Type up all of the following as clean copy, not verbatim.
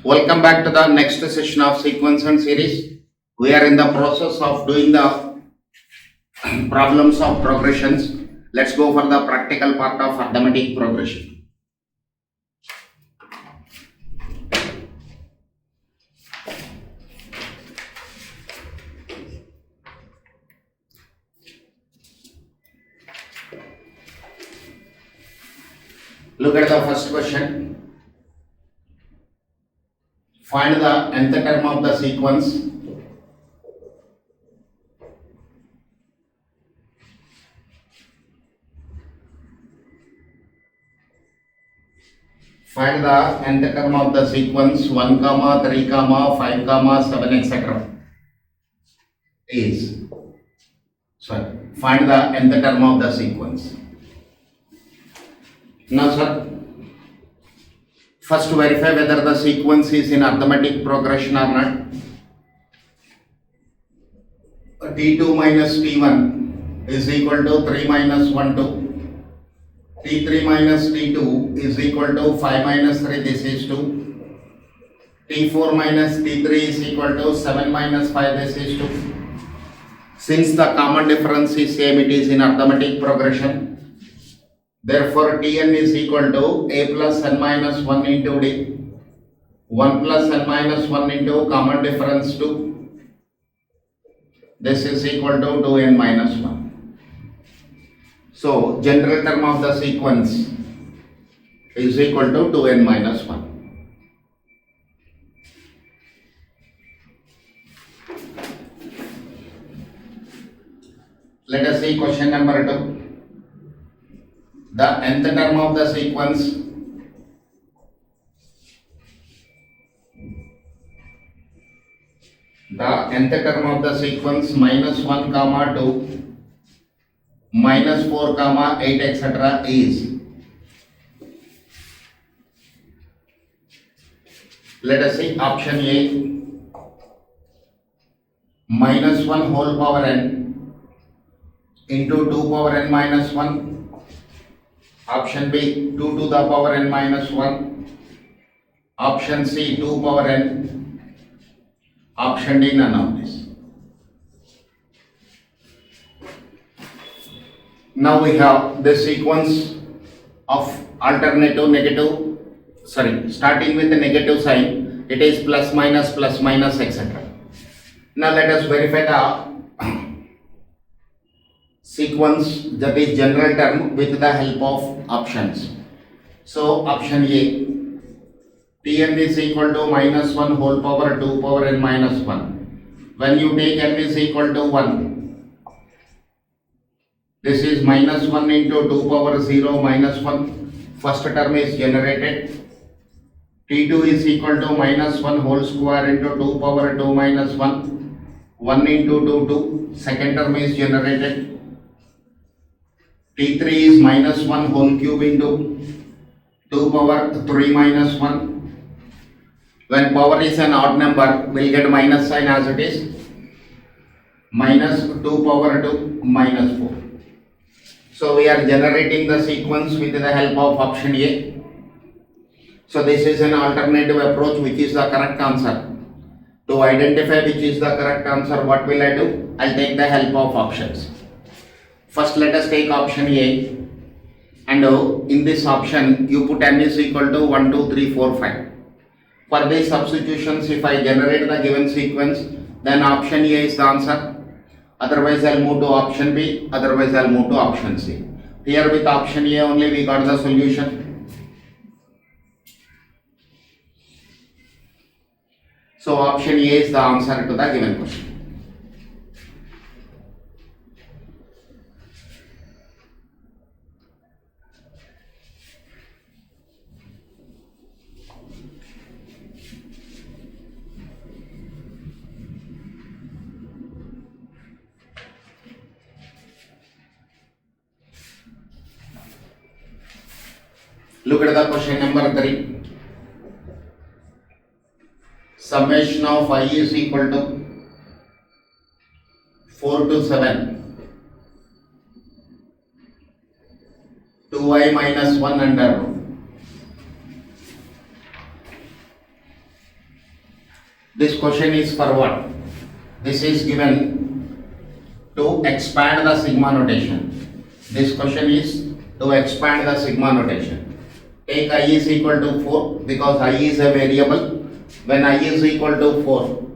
Welcome back to the next session of sequence and series. We are in the process of doing the problems of progressions. Let's go for the practical part of arithmetic progression. Look at the first question. Find the nth term of the sequence. Find the nth term of the sequence 1, 3, 5, 7, etc. is. Find the nth term of the sequence. Now, sir, first verify whether the sequence is in arithmetic progression or not. T2 minus T1 is equal to 3 minus 1, 2. T3 minus T2 is equal to 5 minus 3, this is 2. T4 minus T3 is equal to 7 minus 5, this is 2. Since the common difference is same, it is in arithmetic progression. Therefore, Tn is equal to a plus n minus 1 into d. 1 plus n minus 1 into common difference 2. This is equal to 2n minus 1. So, general term of the sequence is equal to 2n minus 1. Let us see question number 2. The nth term of the sequence minus 1 comma 2 minus 4 comma 8 etc. is. Let us see option A, minus 1 whole power n into 2 power n minus 1. Option B, 2 to the power n minus 1. Option C, 2 power n. Option D, none of this. Now we have the sequence of alternative starting with the negative sign, it is plus minus etc. Now let us verify the sequence, that is general term, with the help of options. So option A, Tn is equal to minus 1 whole power 2 power n minus 1. When you take n is equal to 1, this is minus 1 into 2 power 0 minus 1. First term is generated. T2 is equal to minus 1 whole square into 2 power 2 minus 1. 1 into 2, 2. Second term is generated. T3 is minus 1 whole cube into 2 power 3 minus 1. When power is an odd number, we'll get minus sign as it is. Minus 2 power 2 minus 4. So we are generating the sequence with the help of option A. So this is an alternative approach, which is the correct answer. To identify which is the correct answer, what will I do? I'll take the help of options. First, let us take option A, and in this option you put n is equal to 1, 2, 3, 4, 5. For these substitutions, if I generate the given sequence, then option A is the answer. Otherwise, I'll move to option B. Otherwise, I'll move to option C. Here with option A only we got the solution. So option A is the answer to the given question. Look at the question number 3. Summation of I is equal to 4 to 7. 2i 1 under root. This question is for what? This is given to expand the sigma notation. This question is to expand the sigma notation. Take I is equal to 4 because I is a variable. When I is equal to 4,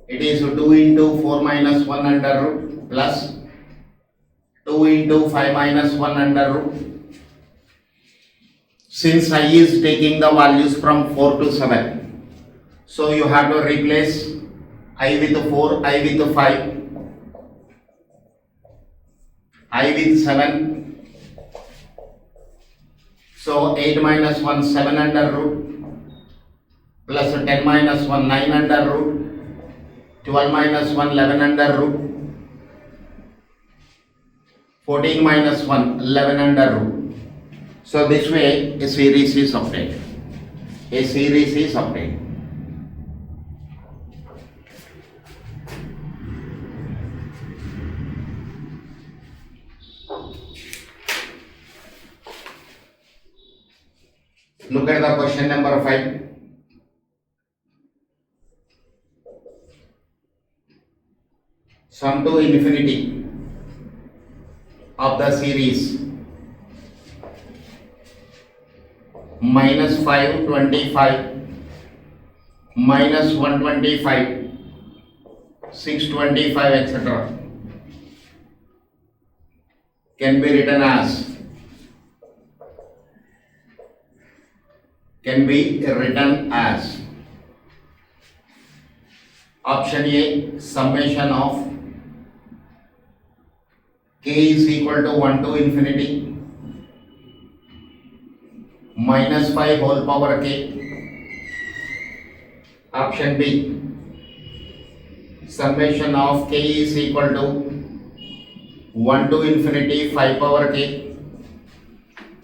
it is 2 into 4 minus 1 under root plus 2 into 5 minus 1 under root. Since I is taking the values from 4 to 7, so you have to replace I with 4, I with 5, I with 7. So 8 minus 1, 7 under root, plus 10 minus 1, 9 under root, 12 minus 1, 11 under root, 14 minus 1, 11 under root. So this way a series is obtained. A series is obtained. Look at the question number 5. Sum to infinity of the series minus 5, 25, minus 125, 625, etc. can be written as option A, summation of k is equal to 1 to infinity minus 5 whole power k. Option B, summation of k is equal to 1 to infinity 5 power k.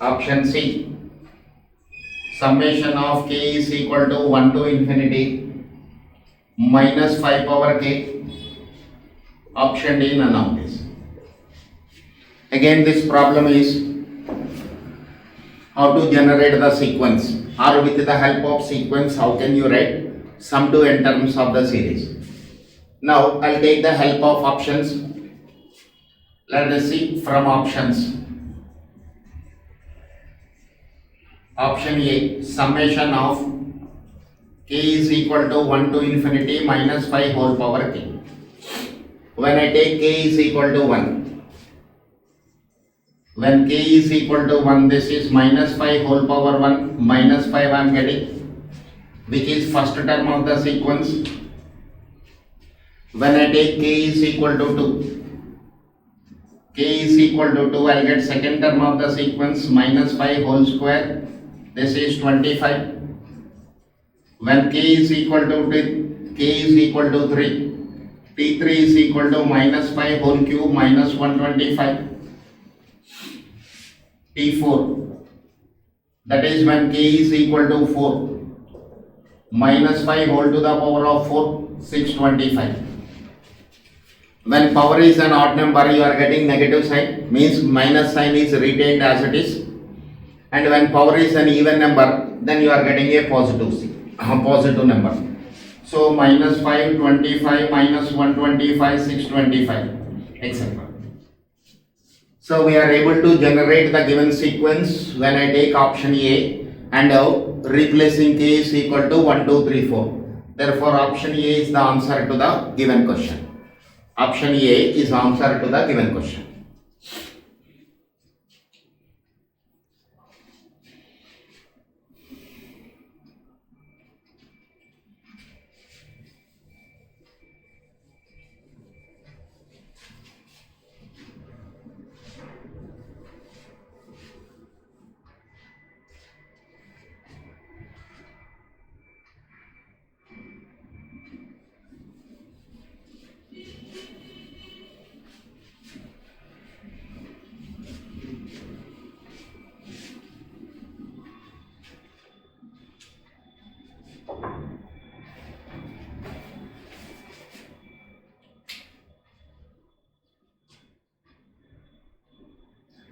Option C, summation of k is equal to 1 to infinity minus 5 power k. Option D, none of this. Again, this problem is how to generate the sequence, or with the help of sequence how can you write sum to n terms of the series. Now I'll take the help of options. Let us see from options. Option A, summation of k is equal to 1 to infinity minus 5 whole power k. When I take k is equal to 1, when k is equal to 1, this is minus 5 whole power 1, minus 5 I am getting, which is first term of the sequence. When I take k is equal to 2, k is equal to 2, I will get second term of the sequence, minus 5 whole square, this is 25. When k is equal to 3, T3 is equal to minus 5 whole cube minus 125. T4, that is when k is equal to 4, minus 5 whole to the power of 4, 625. When power is an odd number, you are getting negative sign, means minus sign is retained as it is. And when power is an even number, then you are getting a positive number. So minus 5, 25, minus 125, 625, etc. So we are able to generate the given sequence when I take option A and replacing k is equal to 1, 2, 3, 4. Therefore option A is the answer to the given question. Option A is answer to the given question.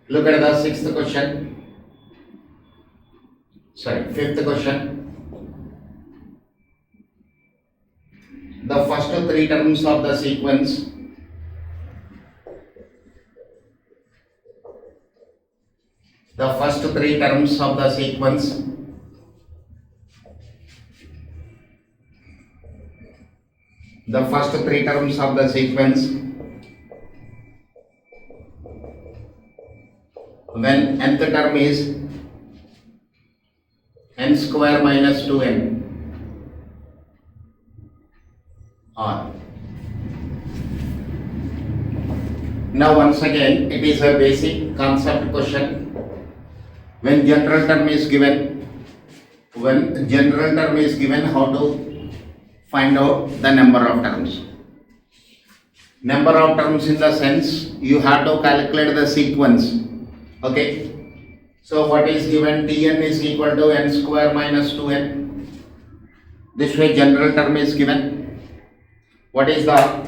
Look at the fifth question. the first three terms of the sequence the first three terms of the sequence the first three terms of the sequence when nth term is n square minus 2n or now once again it is a basic concept question. When general term is given, how to find out the number of terms. Number of terms in the sense you have to calculate the sequence. Okay. So what is given? Tn is equal to n square minus 2n. This way general term is given. What is the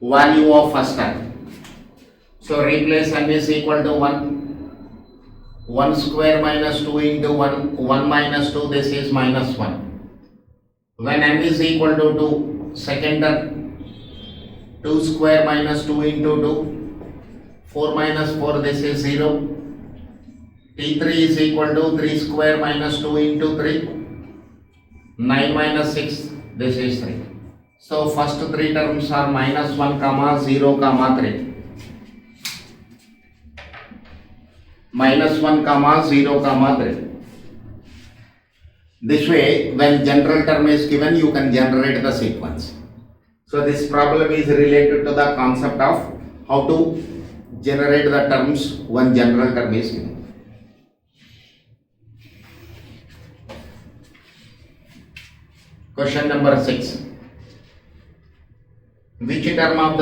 value of first term? So replace n is equal to 1. 1 square minus 2 into 1. 1 minus 2, this is minus 1. When n is equal to 2, second term, 2 square minus 2 into 2. 4 minus 4, this is 0. T3 is equal to 3 square minus 2 into 3. 9 minus 6, this is 3. So first three terms are minus 1, 0, 3. Minus 1, 0, 3. This way, when general term is given, you can generate the sequence. So this problem is related to the concept of how to generate the terms when general term is given. Question number 6. Which term of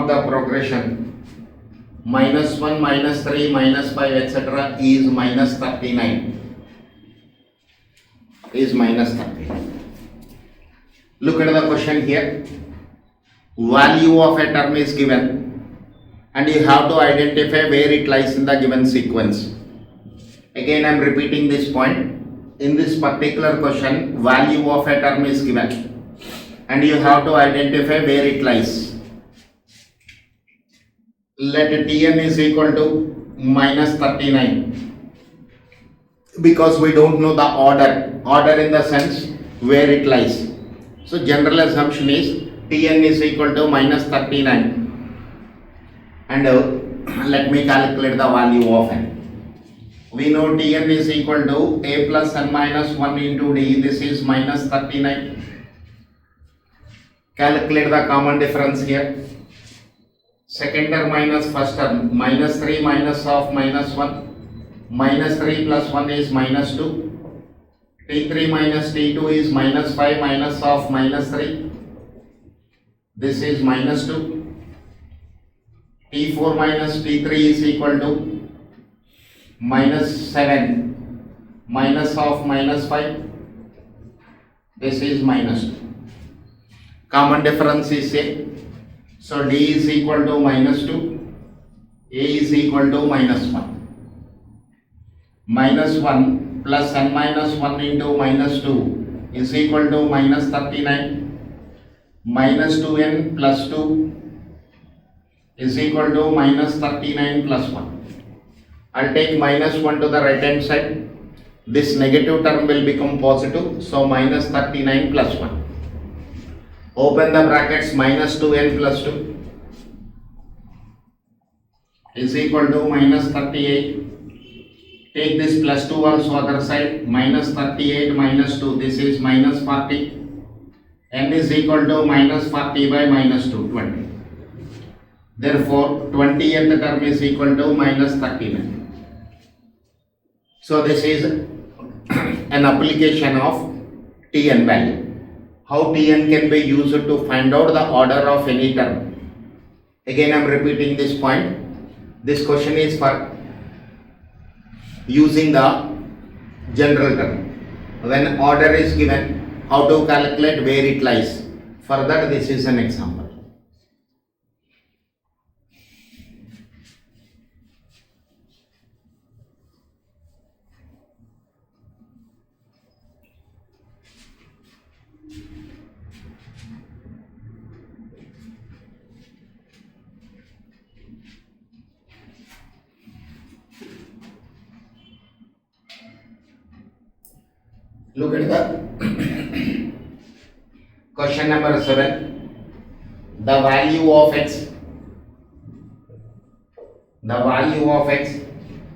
the progression minus 1, minus 3, minus 5, etc. is minus 39? Is minus 39. Look at the question here. Value of a term is given and you have to identify where it lies in the given sequence. Again I am repeating this point. In this particular question, value of a term is given and you have to identify where it lies. Let Tn is equal to minus 39 because we don't know the order in the sense where it lies. So general assumption is Tn is equal to minus 39 and let me calculate the value of n. We know Tn is equal to a plus n minus 1 into d, this is minus 39. Calculate the common difference here. Second term minus first term, minus 3 minus of minus 1, minus 3 plus 1 is minus 2, T3 minus T2 is minus 5 minus of minus 3, this is minus 2, T4 minus T3 is equal to minus 7 minus of minus 5, this is minus 2. Common difference is A. So D is equal to minus 2, A is equal to minus 1. Minus 1 plus n minus 1 into minus 2 is equal to minus 39. Minus 2n plus 2 is equal to minus 39 plus 1. I'll take minus 1 to the right hand side. This negative term will become positive. So minus 39 plus 1. Open the brackets, minus 2n plus 2 is equal to minus 38. Take this plus 2 also other side, minus 38 minus 2, this is minus 40. N is equal to minus 40 by minus 2, 20. Therefore, 20th term is equal to minus 39. So this is an application of Tn value. How Tn can be used to find out the order of any term. Again I am repeating this point. This question is for using the general term. When order is given, how to calculate where it lies. For that, this is an example. Look at the question number 7. The value of x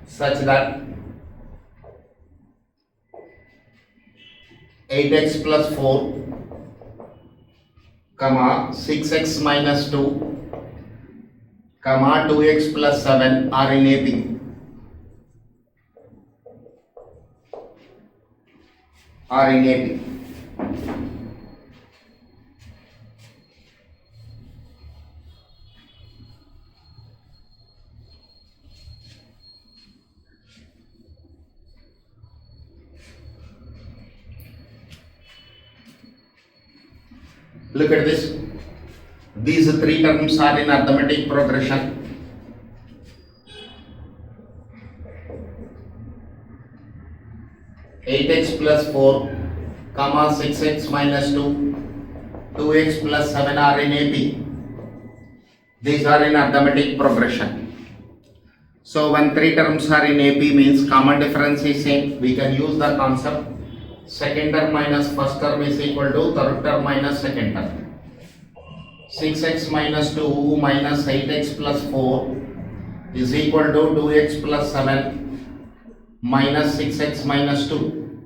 such that 8x plus 4 comma 6x minus 2 comma 2x plus 7 are in AP. Look at this. These three terms are in arithmetic progression. Eight x plus 4, comma 6x minus 2, 2x plus 7 are in AP. These are in arithmetic progression. So when three terms are in AP means common difference is same. We can use the concept. Second term minus first term is equal to third term minus second term. 6x minus 2 minus 8x plus 4 is equal to 2x plus 7 minus 6x minus 2.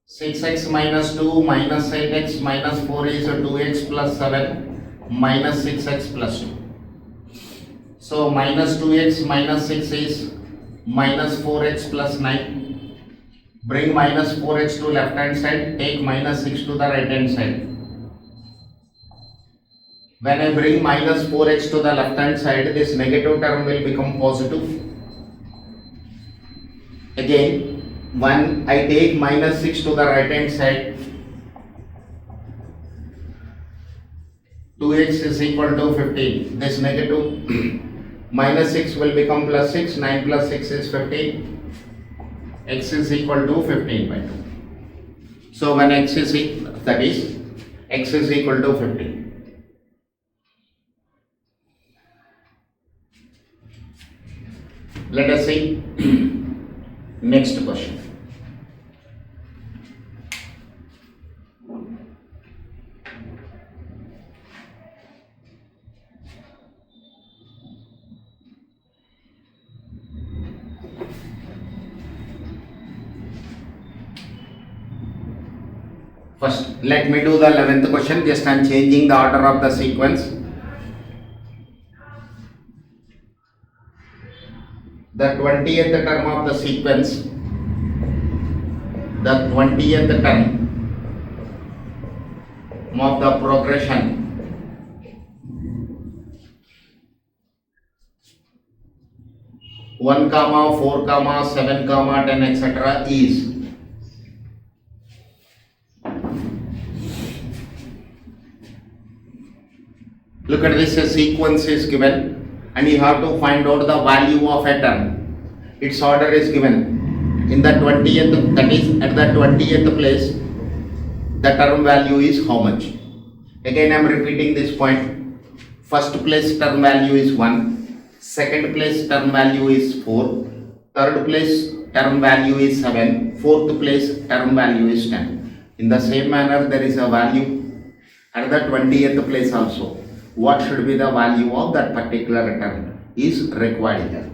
6x minus 2 minus 8x minus 4 is 2x plus 7 minus 6x plus 2. So minus 2x minus 6 is minus 4x plus 9. Bring minus 4x to left hand side, take minus 6 to the right hand side. When I bring minus 4x to the left hand side, this negative term will become positive. Again, when I take minus 6 to the right hand side, 2x is equal to 15. This negative minus 6 will become plus 6, 9 plus 6 is 15. X is equal to 15 by 2. So when x is equal to 15. Let us see next question. First, let me do the 11th question. Just I am changing the order of the sequence. The 20th term of the sequence, the 20th term of the progression one comma 4 comma 7 comma 10 etc. is look at this, a sequence is given and you have to find out the value of a term. Its order is given in the 20th, that is at the 20th place the term value is how much. Again I am repeating this point. First place term value is 1, second place term value is 4, third place term value is 7, fourth place term value is 10. In the same manner there is a value at the 20th place also. What should be the value of that particular term is required here.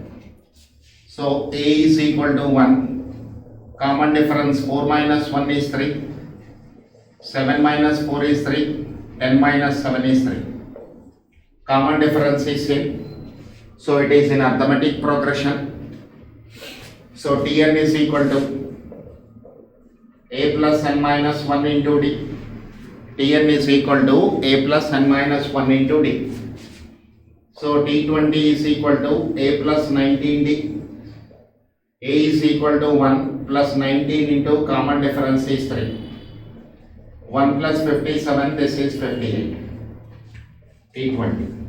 So a is equal to 1, common difference 4 minus 1 is 3, 7 minus 4 is 3, 10 minus 7 is 3. Common difference is same. So it is in arithmetic progression. So Tn is equal to a plus n minus 1 into d. Tn is equal to a plus n minus 1 into d. So T20 is equal to a plus 19d. A is equal to 1 plus 19 into common difference is 3. 1 plus 57, this is 58. T20.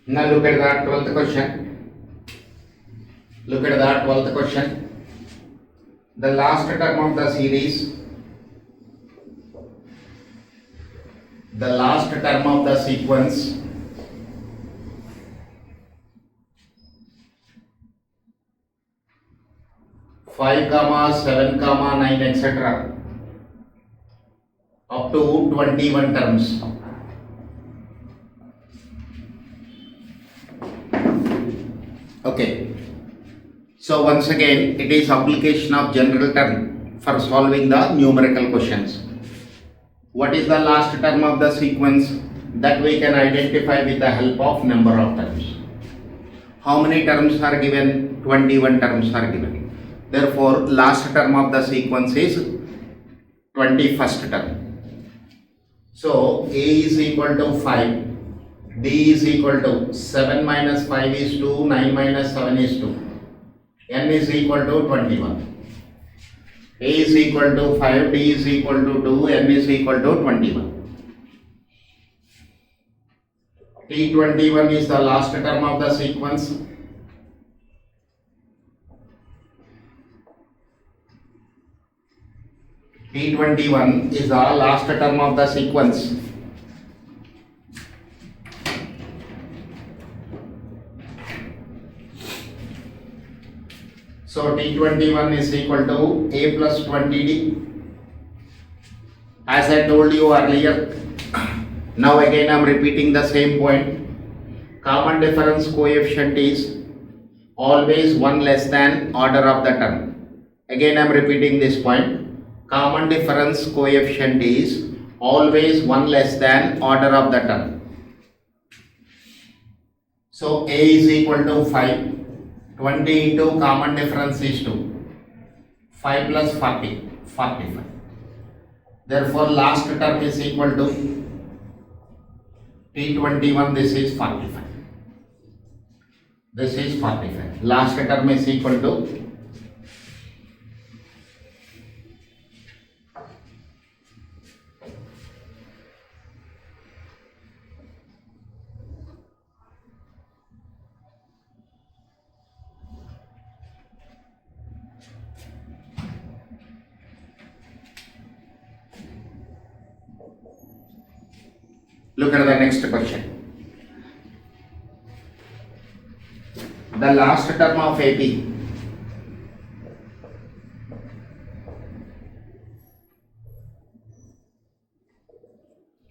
Now look at that 12th question. Look at that 12th question. The last term of the series, the last term of the sequence, five comma 7 comma 9 etc. up to 21 terms. Okay, so once again it is application of general term for solving the numerical questions. What is the last term of the sequence? That we can identify with the help of number of terms. How many terms are given? 21 terms are given. Therefore, last term of the sequence is 21st term. So, A is equal to 5. D is equal to 7 minus 5 is 2, 9 minus 7 is 2. N is equal to 21. A is equal to 5, D is equal to 2, N is equal to 21. T21 is the last term of the sequence. T21 is the last term of the sequence. So T21 is equal to A plus 20D. As I told you earlier, now again I am repeating the same point. Common difference coefficient is always 1 less than order of the term. Again I am repeating this point. Common difference coefficient is always 1 less than order of the term. So A is equal to 5. 20 into common difference is 2. 5 plus 40, 45. Therefore, last term is equal to T21, this is 45. This is 45. Last term is equal to look at the next question. The last term of AP.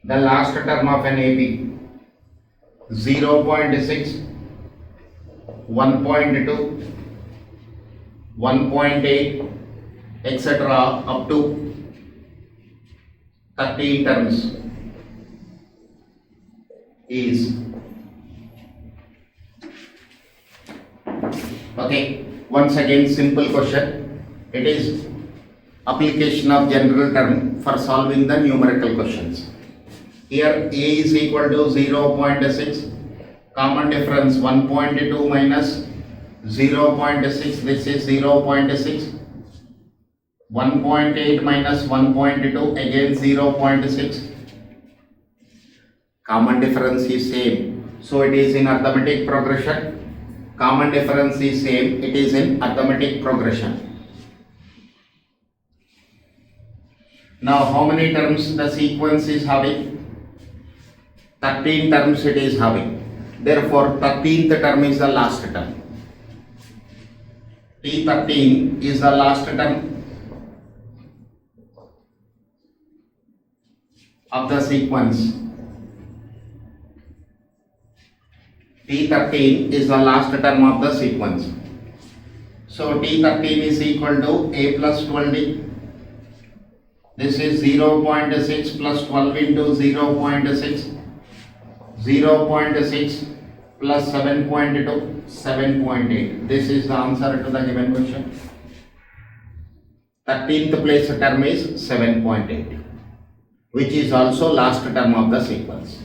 The last term of an AP. 0.6, 1.2, 1.8, etc. up to 30 terms is okay. Once again, simple question. It is application of general term for solving the numerical questions. Here A is equal to 0.6, common difference 1.2 minus 0.6, this is 0.6, 1.8 minus 1.2, again 0.6. Common difference is same, so it is in arithmetic progression. Common difference is same, it is in arithmetic progression. Now how many terms the sequence is having? 13 terms it is having. Therefore 13th term is the last term. T13 is the last term of the sequence. T13 is the last term of the sequence. So T13 is equal to A plus 12D. This is 0.6 plus 12 into 0.6. 0.6 plus 7.2, 7.8. This is the answer to the given question. 13th place term is 7.8, which is also last term of the sequence.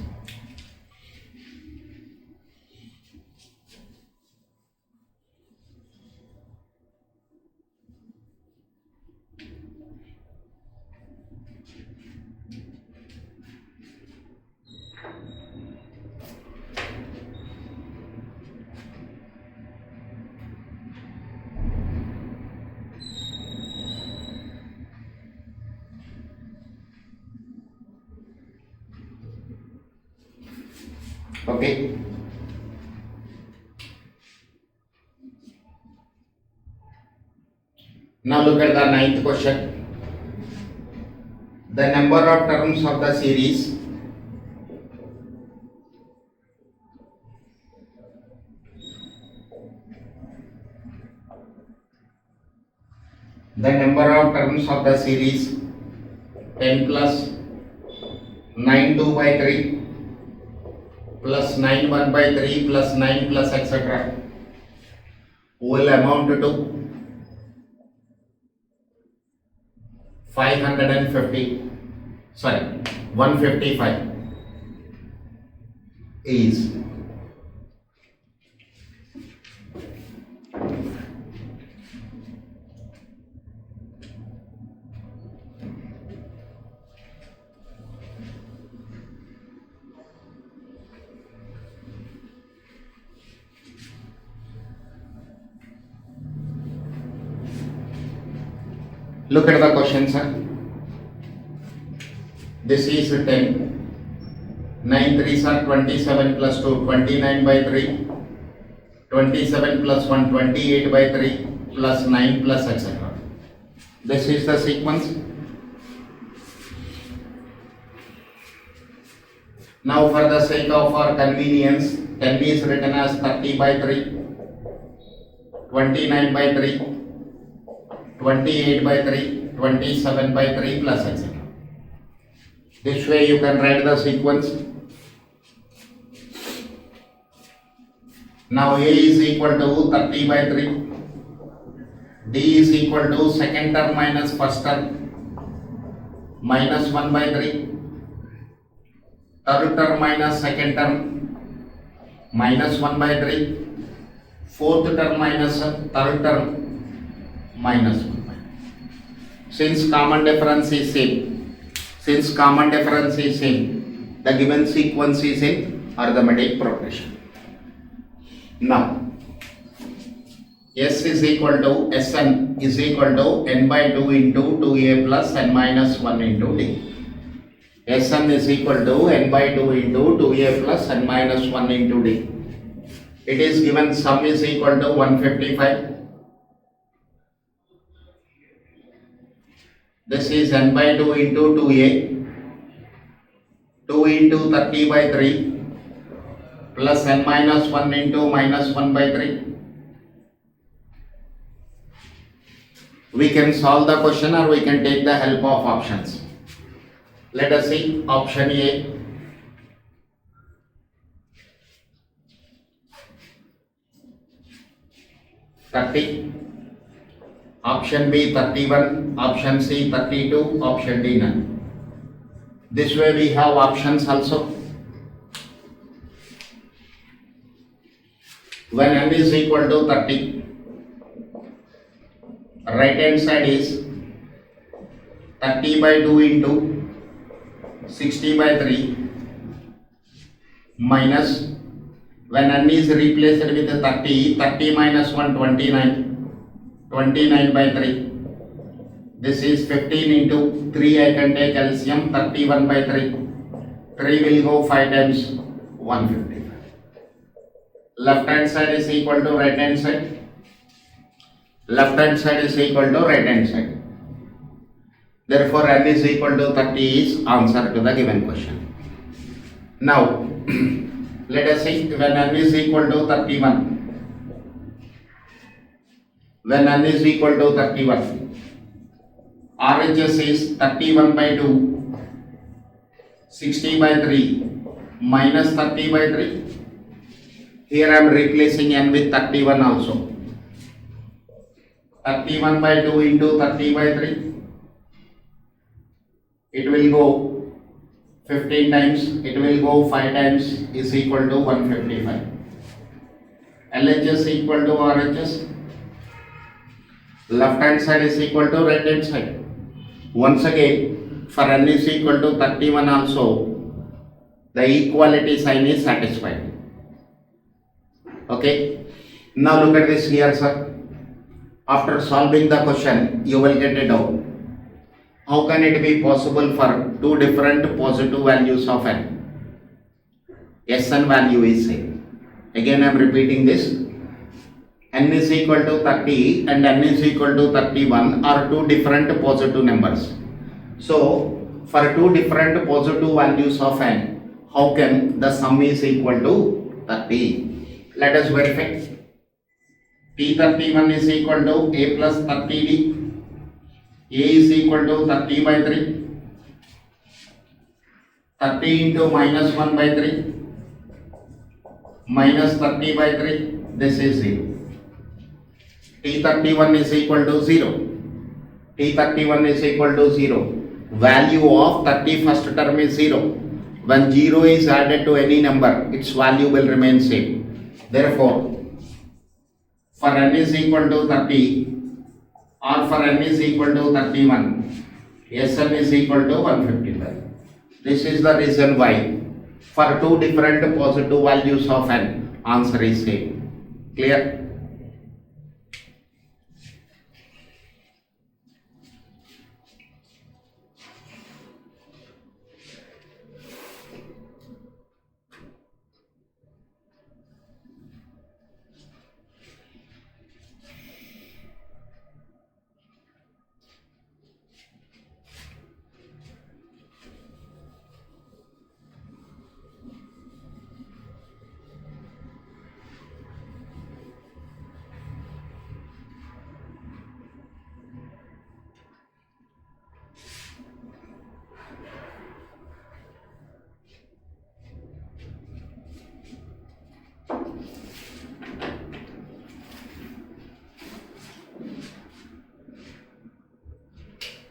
Okay. Now look at the ninth question. The number of terms of the series is 10 plus 9 2 by 3 plus 9 1 by 3 plus 9 plus etc. will amount to 155 is look at the question, sir. This is 10. 9 3s are 27 plus 2, 29 by 3. 27 plus 1, 28 by 3 plus 9 plus etc. This is the sequence. Now for the sake of our convenience, 10 is written as 30 by 3, 29 by 3, 28 by 3, 27 by 3 plus etc. This way you can write the sequence. Now A is equal to 30 by 3, D is equal to second term minus first term minus 1 by 3, third term minus second term minus 1 by 3, fourth term minus third term minus 1 by 3. Since common difference is same, the given sequence is in arithmetic progression. Now, S is equal to Sn is equal to n by 2 into 2a plus n minus 1 into d. Sn is equal to n by 2 into 2a plus n minus 1 into d. It is given sum is equal to 155. This is n by 2 into 2a, 2 into 30 by 3 plus n minus 1 into minus 1 by 3. We can solve the question or we can take the help of options. Let us see option A. Option B 31, option C 32, option D none. This way we have options also. When n is equal to 30, right hand side is 30 by 2 into 60 by 3 minus, when n is replaced with 30, 30 minus 1, 29, 29 by 3. This is 15 into 3, I can take LCM, 31 by 3. 3 will go 5 times, 155. Left hand side is equal to right hand side. Left hand side is equal to right hand side. Therefore, n is equal to 30 is answer to the given question. Now, Let us see when n is equal to 31. When n is equal to 31, RHS is 31 by 2, 60 by 3, minus 30 by 3. Here I am replacing n with 31 also. 31 by 2 into 30 by 3. It will go 15 times, it will go 5 times, is equal to 155. LHS equal to RHS. Left hand side is equal to right hand side. Once again, for n is equal to 31 also, the equality sign is satisfied. Okay. Now look at this here, sir. After solving the question, you will get a doubt. How can it be possible for two different positive values of n? Sn value is same. Again I am repeating this. N is equal to 30 and n is equal to 31 are two different positive numbers. So for two different positive values of n, how can the sum is equal to 30? Let us verify. P31 is equal to a plus 30d. A is equal to 30 by 3. 30 into minus 1 by 3. Minus 30 by 3. This is 0. T31 is equal to 0. T31 is equal to 0. Value of 31st term is 0. When 0 is added to any number, its value will remain same. Therefore, for n is equal to 30 or for n is equal to 31, Sn is equal to 155. This is the reason why for two different positive values of n, answer is same. Clear?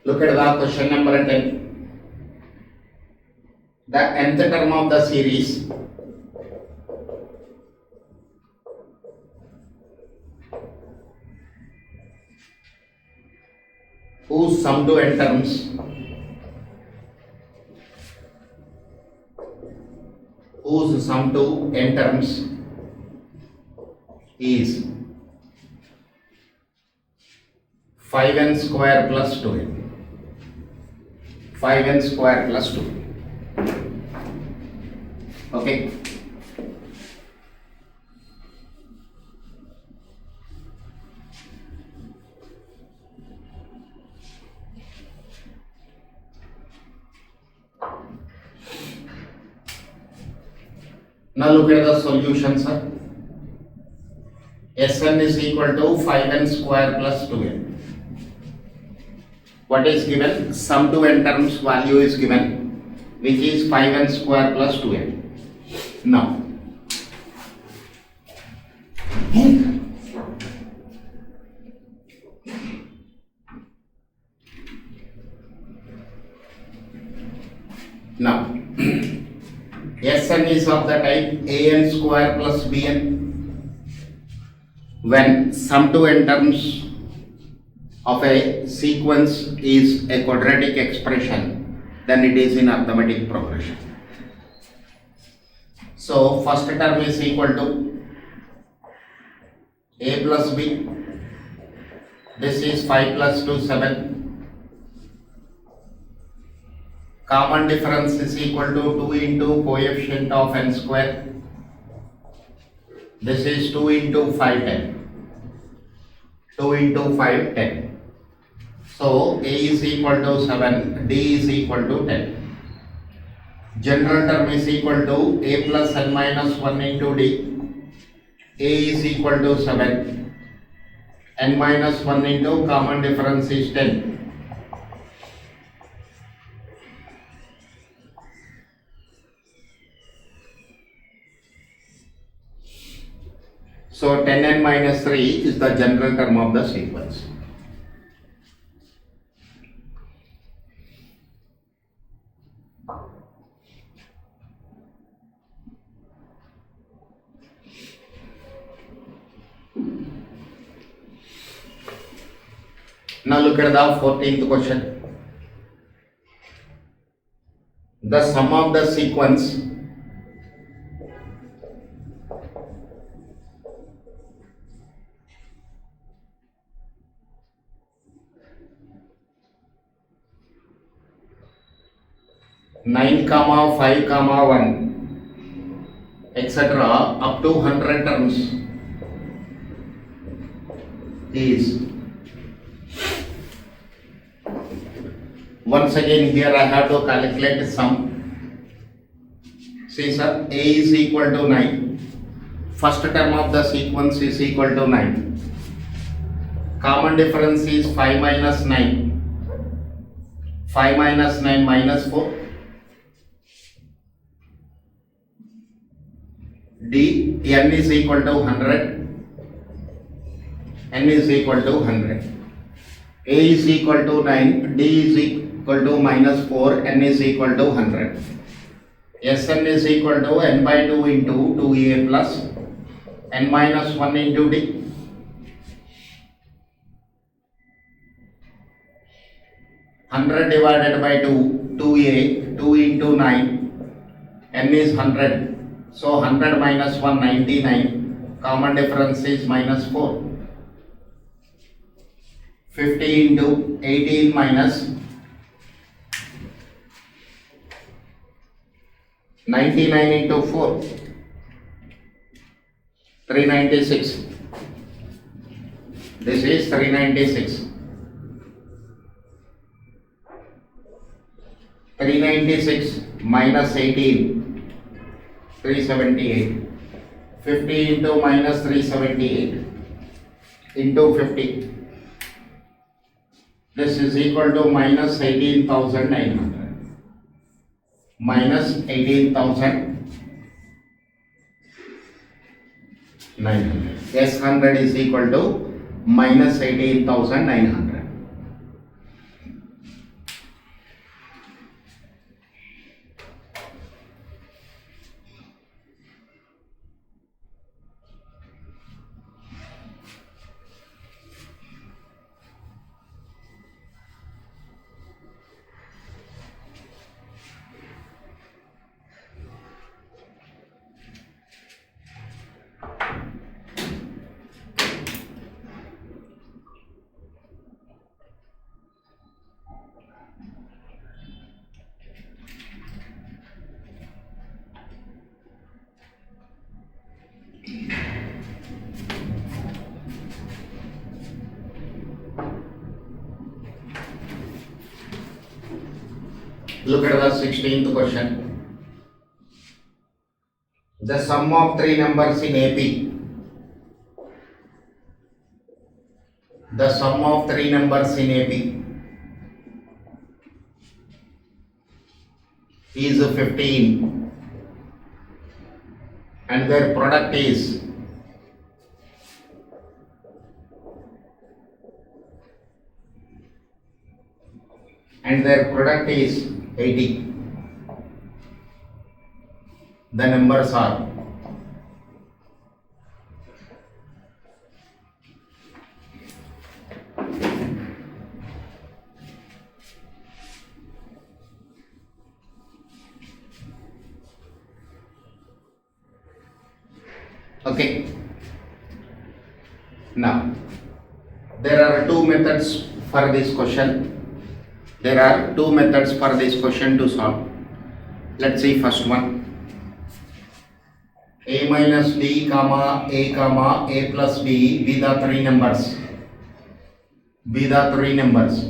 Look at the question number 10. The nth term of the series whose sum to n terms is 5n square plus 2n. 5n square plus 2. Okay. Now look at the solution, sir. Sn is equal to 5n square plus 2n. What is given? Sum to n terms value is given, which is 5n square plus 2n. Now, Sn is of the type an square plus bn. When sum to n terms of a sequence is a quadratic expression, then it is in arithmetic progression. So first term is equal to a plus b. This is 5 plus 2, 7. Common difference is equal to 2 into coefficient of n square. This is 2 into 5, 10. 2 into 5, 10. So A is equal to 7, D is equal to 10. General term is equal to a plus n minus 1 into d. A is equal to 7. N minus 1 into common difference is 10. So 10n minus 3 is the general term of the sequence. Now look at the 14th question. The sum of the sequence nine comma 5 comma 1 etc. up to 100 terms is, once again here I have to calculate sum. See sir, a is equal to 9. First term of the sequence is equal to 9. Common difference is 5 minus 9. 5 minus 9 minus 4. D, n is equal to 100. N is equal to 100. A is equal to 9. D is equal to minus 4. N is equal to 100. Sn is equal to n by 2 into 2a plus n minus 1 into d. Hundred divided by 2, 2a, 2 into 9, n is 100. So 100 minus 1, 99. Common difference is minus 4. 50 into 18 minus 99 into 4. 396. This is 396. 396 minus 18. 378. 50 into minus 378 into 50. This is equal to minus 18,900. Minus 18,900. S100 is equal to minus 18,900. Look at the 16th question. The sum of three numbers in AP. The sum of three numbers in AP is 15 and their product is and their product is 80. The numbers are okay. Now there are two methods for this question. There are two methods for this question to solve. Let's see first one. A minus D comma A plus B be the three numbers. Be the three numbers.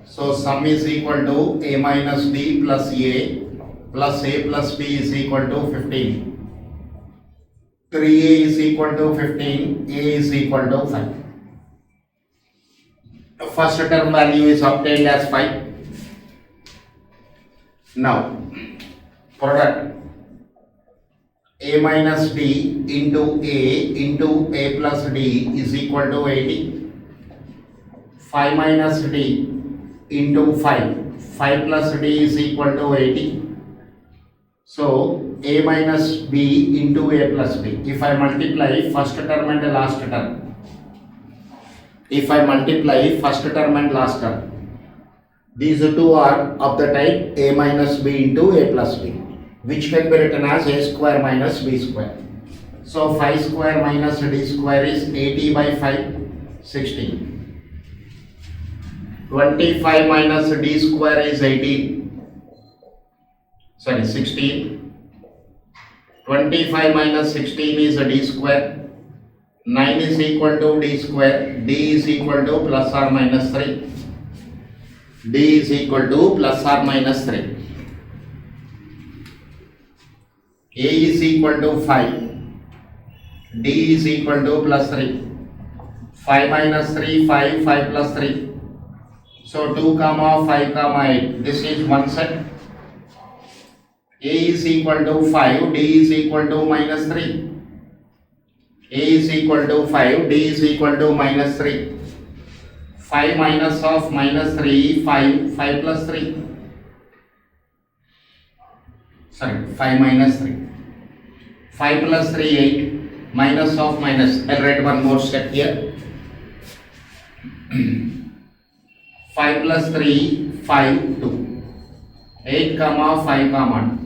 So sum is equal to A minus D plus A plus a plus b is equal to 15. 3a is equal to 15, a is equal to 5. The first term value is obtained as 5. Now, product a minus d into a plus d is equal to 80. 5 minus d into 5 plus d is equal to 80. So, a minus b into a plus b. If I multiply first term and last term, these two are of the type a minus b into a plus b, which can be written as a square minus b square. So 5 square minus d square is 80 by 5, 16. 25 minus d square is 16. 25 minus 16 is a d square. 9 is equal to d square. D is equal to plus or minus 3. D is equal to plus or minus 3. A is equal to 5. D is equal to plus 3. 5 minus 3, 5, 5 plus 3. So 2, 5, 8. This is one set. A is equal to 5, D is equal to minus 3. A is equal to 5, D is equal to minus 3. 5 minus of minus 3, 5 plus 3. Sorry, 5 minus 3. 5 plus 3, 8. Minus of minus. I'll write one more step here. 5 plus 3, 5, 2. 8, 5, 2.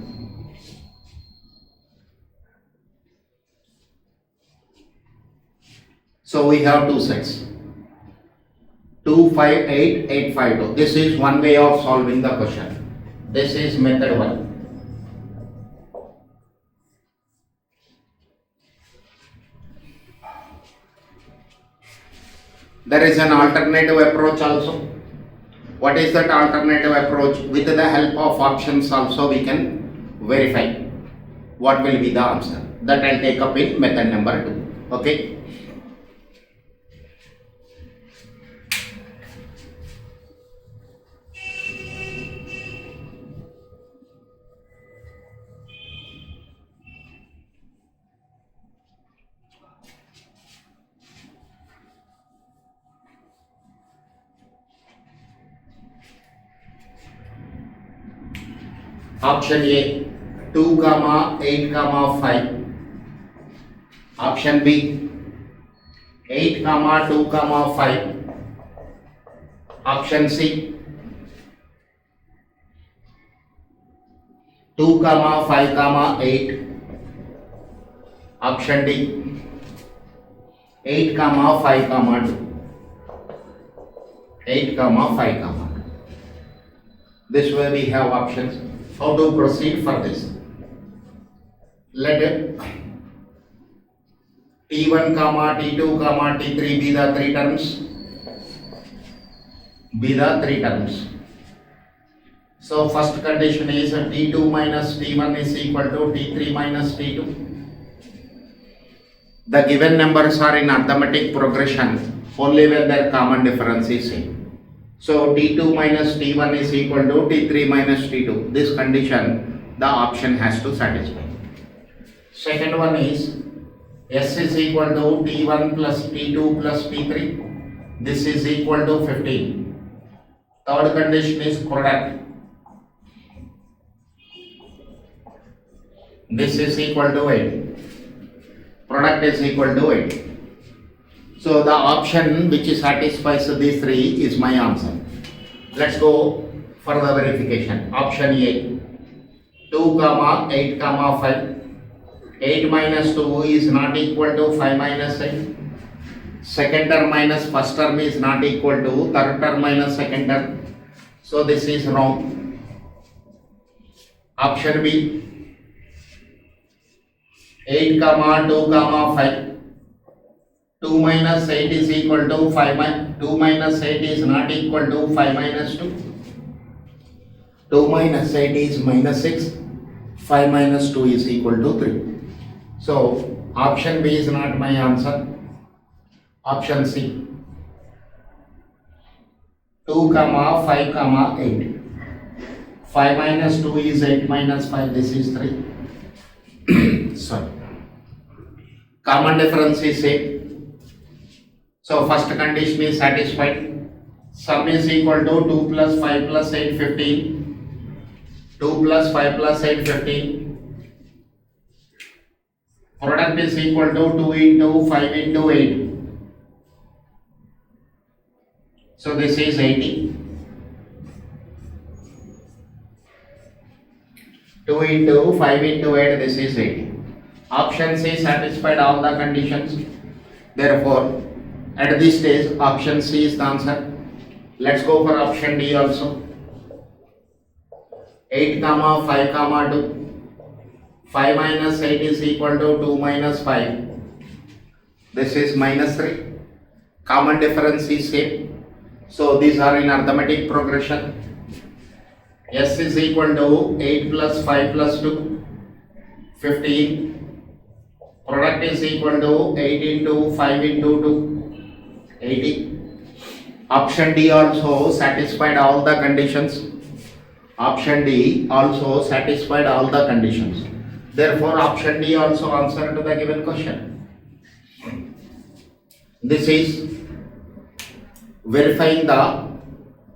So we have two sets. 2, 5, 8, 8, 5, 2. This is one way of solving the question. This is method 1. There is an alternative approach also. What is that alternative approach? With the help of options also we can verify what will be the answer. That I'll take up in method number 2. Okay. Option A 2, 8, 5. Option B 8, 2, 5. Option C 2, 5, 8. Option D 8, 5, 2. 8, 5, 2. This way we have options. How to proceed for this? Let T1, T2, T3 be the three terms. So first condition is T2 minus T1 is equal to T3 minus T2. The given numbers are in arithmetic progression only when their common difference is same. So T2 minus T1 is equal to T3 minus T2. This condition the option has to satisfy. Second one is S is equal to T1 plus T2 plus T3. This is equal to 15. Third condition is product. This is equal to 8. Product is equal to 8. So the option which satisfies these three is my answer. Let's go for the verification. Option A 2, 8, 5. 8 minus 2 is not equal to 5 minus 8. Second term minus first term is not equal to third term minus second term. So this is wrong. Option B 8, 2, 5. 2 minus 8 is equal to 5 2 minus 8 is not equal to 5 minus 2. 2 minus 8 is minus 6. 5 minus 2 is equal to 3. So option B is not my answer. Option C. 2 comma 5 comma 8. 5 minus 2 is 8 minus 5. This is 3. Sorry. Common difference is same. So first condition is satisfied. Sum is equal to 2 plus 5 plus 8 15. 2 plus 5 plus 8 15. Product is equal to 2 into 5 into 8. So this is 80. 2 into 5 into 8, this is 80. Option C satisfied all the conditions. Therefore, at this stage, option C is the answer. Let's go for option D also. 8 comma 5 comma 2. 5 minus 8 is equal to 2 minus 5. This is minus 3. Common difference is same. So these are in arithmetic progression. S is equal to 8 plus 5 plus 2, 15. Product is equal to 8 into 5 into 2, 80. Option D also satisfied all the conditions. Option D also satisfied all the conditions. Therefore, option D also answer to the given question. This is verifying the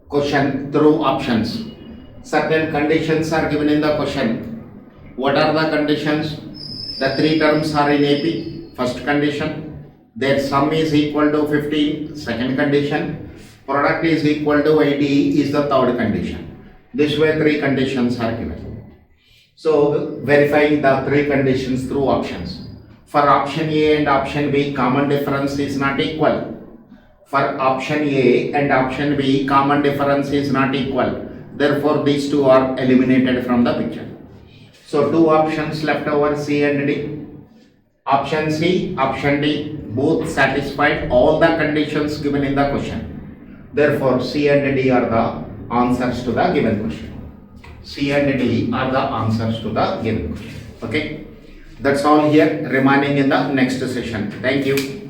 question through options. Certain conditions are given in the question. What are the conditions? The three terms are in AP. First condition, their sum is equal to 15. Second condition, product is equal to 80 is the third condition. This way three conditions are given. So verifying the three conditions through options. For option A and option B, common difference is not equal. For option A and option B, common difference is not equal. Therefore, these two are eliminated from the picture. So two options left over, C and D. Option C, option D, both satisfied all the conditions given in the question. Therefore, C and D are the answers to the given question. C and D are the answers to the given question. Okay, that's all here. Remaining in the next session. Thank you.